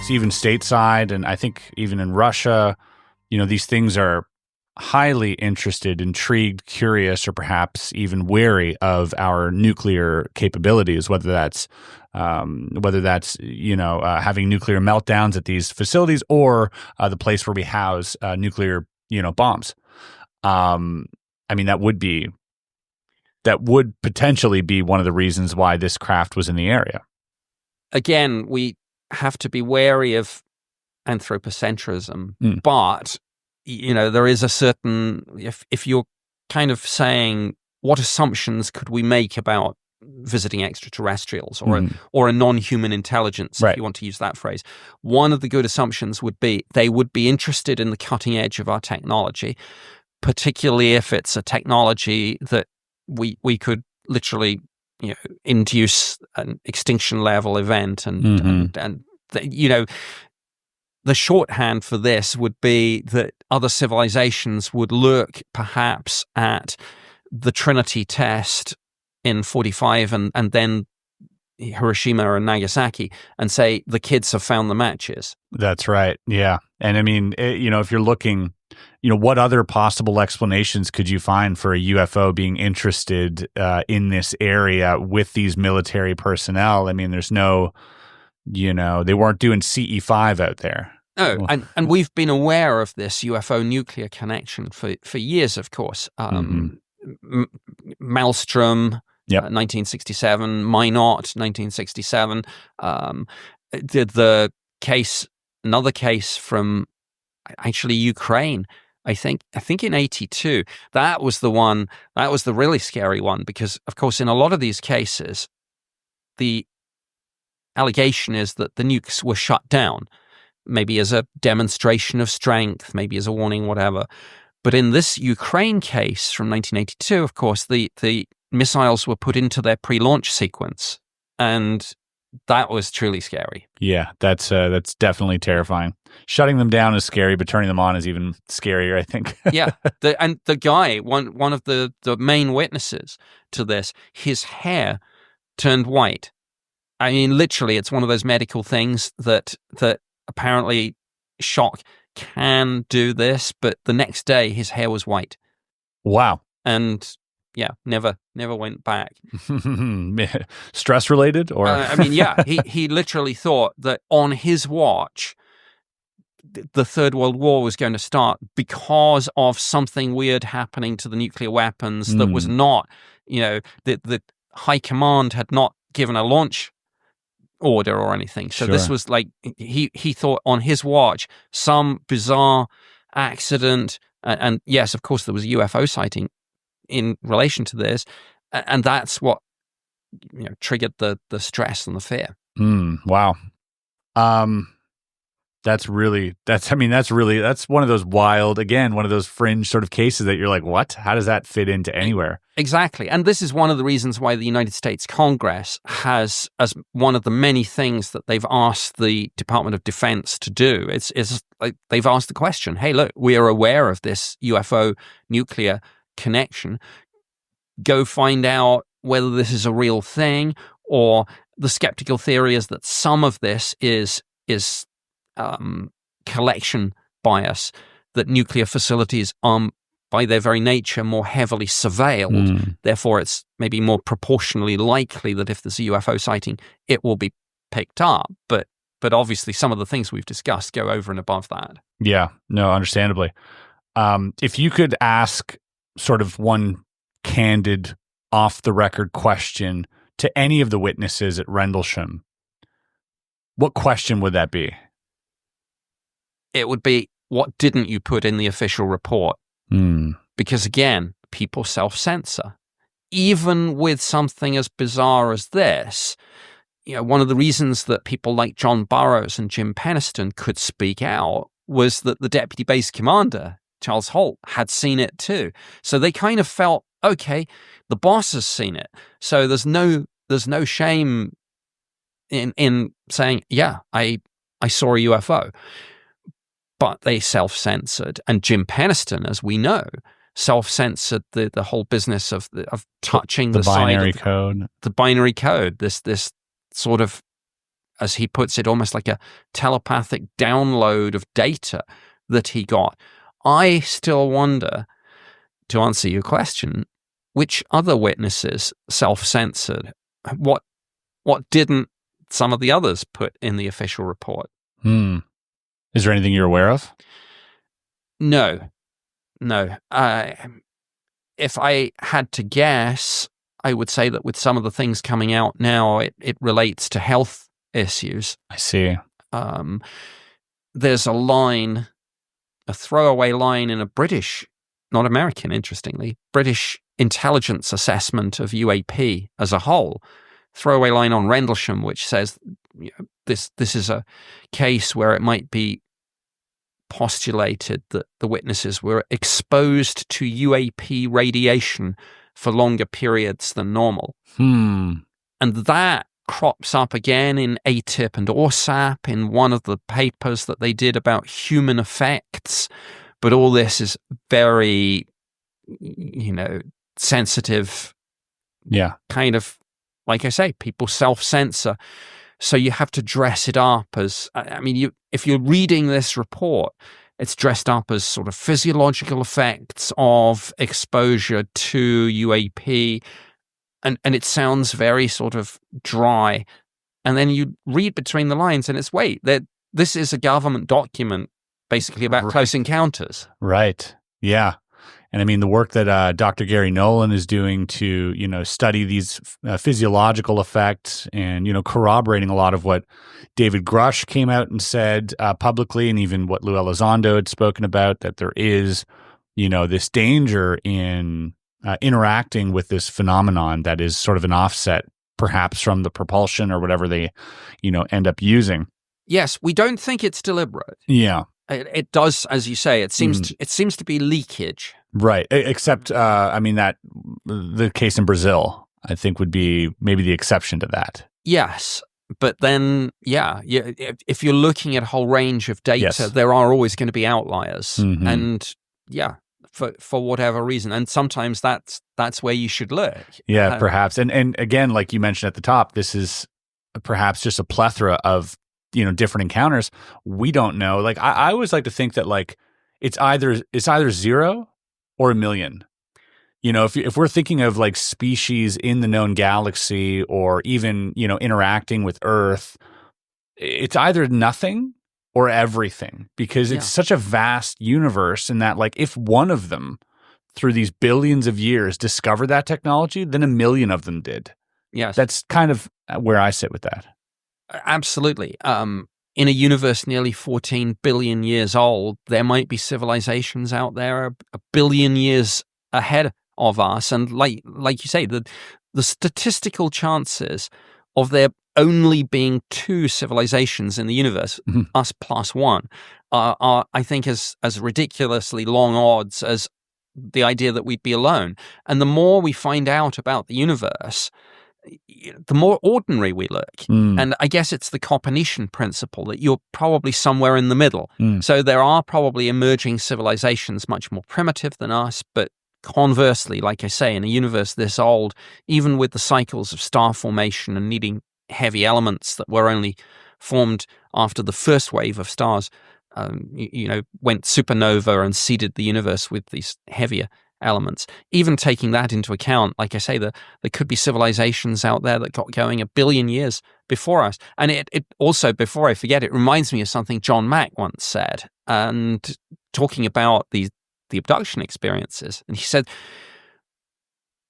So even stateside, and I think even in Russia, these things are highly interested, intrigued, curious, or perhaps even wary of our nuclear capabilities, whether that's having nuclear meltdowns at these facilities or the place where we house nuclear bombs. That would potentially be one of the reasons why this craft was in the area. Again, we have to be wary of anthropocentrism, but there is a certain, if you're kind of saying what assumptions could we make about visiting extraterrestrials or a non-human intelligence, right, if you want to use that phrase, one of the good assumptions would be they would be interested in the cutting edge of our technology, particularly if it's a technology that we could literally induce an extinction level event and the shorthand for this would be that other civilizations would look perhaps at the Trinity test in 45 and then Hiroshima and Nagasaki and say the kids have found the matches. That's right. Yeah. And I mean, if you're looking, what other possible explanations could you find for a UFO being interested in this area with these military personnel? I mean, there's no, they weren't doing CE5 out there. No, and we've been aware of this UFO nuclear connection for years, of course. Maelstrom, 1967, Minot, 1967. Another case from actually Ukraine, I think in 82. That was the really scary one because, of course, in a lot of these cases, the allegation is that the nukes were shut down, maybe as a demonstration of strength, maybe as a warning, whatever. But in this Ukraine case from 1982, of course, the missiles were put into their pre-launch sequence, and that was truly scary. Yeah, that's definitely terrifying. Shutting them down is scary, but turning them on is even scarier, I think. Yeah, the guy, one of the main witnesses to this, his hair turned white. I mean, literally, it's one of those medical things that apparently shock can do this, but the next day his hair was white. Wow. And yeah, never went back. Stress related, or he literally thought that on his watch the Third World War was going to start because of something weird happening to the nuclear weapons that was not, the high command had not given a launch order or anything. So This was like he thought on his watch some bizarre accident, and yes, of course there was a UFO sighting in relation to this, and that's what triggered the stress and the fear. Wow. That's one of those wild, again, one of those fringe sort of cases that you're like, what? How does that fit into anywhere? Exactly. And this is one of the reasons why the United States Congress has, as one of the many things that they've asked the Department of Defense to do, it's like they've asked the question, hey, look, we are aware of this UFO nuclear connection. Go find out whether this is a real thing, or the skeptical theory is that some of this is collection bias, that nuclear facilities are by their very nature more heavily surveilled. Therefore, it's maybe more proportionally likely that if there's a UFO sighting, it will be picked up. But obviously, some of the things we've discussed go over and above that. Yeah, no, understandably. If you could ask sort of one candid, off-the-record question to any of the witnesses at Rendlesham, what question would that be? It would be, what didn't you put in the official report? Because again, people self-censor. Even with something as bizarre as this, one of the reasons that people like John Burroughs and Jim Penniston could speak out was that the deputy base commander, Charles Holt, had seen it too. So they kind of felt, okay, the boss has seen it. So there's no shame in saying, yeah, I saw a UFO. But they self-censored, and Jim Penniston, as we know, self-censored the whole business of touching the binary side of code. The binary code. This sort of as he puts it, almost like a telepathic download of data that he got. I still wonder, to answer your question, which other witnesses self-censored? What didn't some of the others put in the official report? Is there anything you're aware of? No. If I had to guess, I would say that with some of the things coming out now, it relates to health issues. I see. There's a throwaway line in a British, not American, interestingly, British intelligence assessment of UAP as a whole, throwaway line on Rendlesham, which says this is a case where it might be postulated that the witnesses were exposed to UAP radiation for longer periods than normal. And that crops up again in ATIP and ORSAP in one of the papers that they did about human effects. But all this is very, sensitive. Yeah. Kind of, like I say, people self-censor. So you have to dress it up as, if you're reading this report, it's dressed up as sort of physiological effects of exposure to UAP. And it sounds very sort of dry. And then you read between the lines and it's, this is a government document basically about close encounters. Right. Yeah. And the work that Dr. Gary Nolan is doing to, study these physiological effects and, corroborating a lot of what David Grush came out and said publicly, and even what Lou Elizondo had spoken about, that there is, this danger in interacting with this phenomenon that is sort of an offset, perhaps from the propulsion or whatever they, end up using. Yes, we don't think it's deliberate. Yeah. It does, as you say, it seems to be leakage. Right. Except, that the case in Brazil, I think, would be maybe the exception to that. Yes. But then, if you're looking at a whole range of data, there are always going to be outliers. And for whatever reason. And sometimes that's where you should look. Yeah, perhaps. And again, like you mentioned at the top, this is perhaps just a plethora of, different encounters. We don't know. Like I always like to think that like it's either 0 or 1 million. If we're thinking of like species in the known galaxy or even, interacting with Earth, it's either nothing or everything, because it's such a vast universe, and that like if one of them through these billions of years discovered that technology, then 1 million of them did. Yes. That's kind of where I sit with that. Absolutely. In a universe nearly 14 billion years old, there might be civilizations out there 1 billion years ahead of us. And like you say, the statistical chances of there only being 2 civilizations in the universe, us plus 1, are I think, as ridiculously long odds as the idea that we'd be alone. And the more we find out about the universe, the more ordinary we look. And I guess it's the Copernican principle that you're probably somewhere in the middle. So there are probably emerging civilizations much more primitive than us, but conversely, like I say, in a universe this old, even with the cycles of star formation and needing heavy elements that were only formed after the first wave of stars, went supernova and seeded the universe with these heavier elements. Even taking that into account, like I say, there could be civilizations out there that got going 1 billion years before us. And it also, before I forget, it reminds me of something John Mack once said, and talking about the abduction experiences. And he said,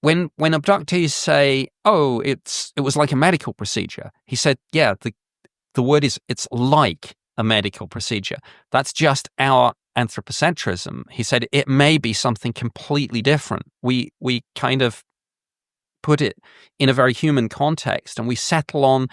when abductees say, "Oh, it was like a medical procedure," he said, "Yeah, the word is it's like a medical procedure. That's just our anthropocentrism." He said it may be something completely different. We kind of put it in a very human context, and we settle on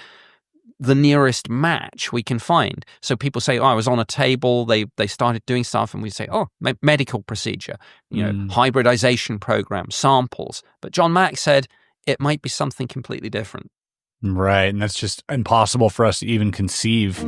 the nearest match we can find. So people say, "Oh, I was on a table, they started doing stuff," and we say, "Oh, medical procedure, hybridization program, samples." But John Mack said it might be something completely different. Right, and that's just impossible for us to even conceive.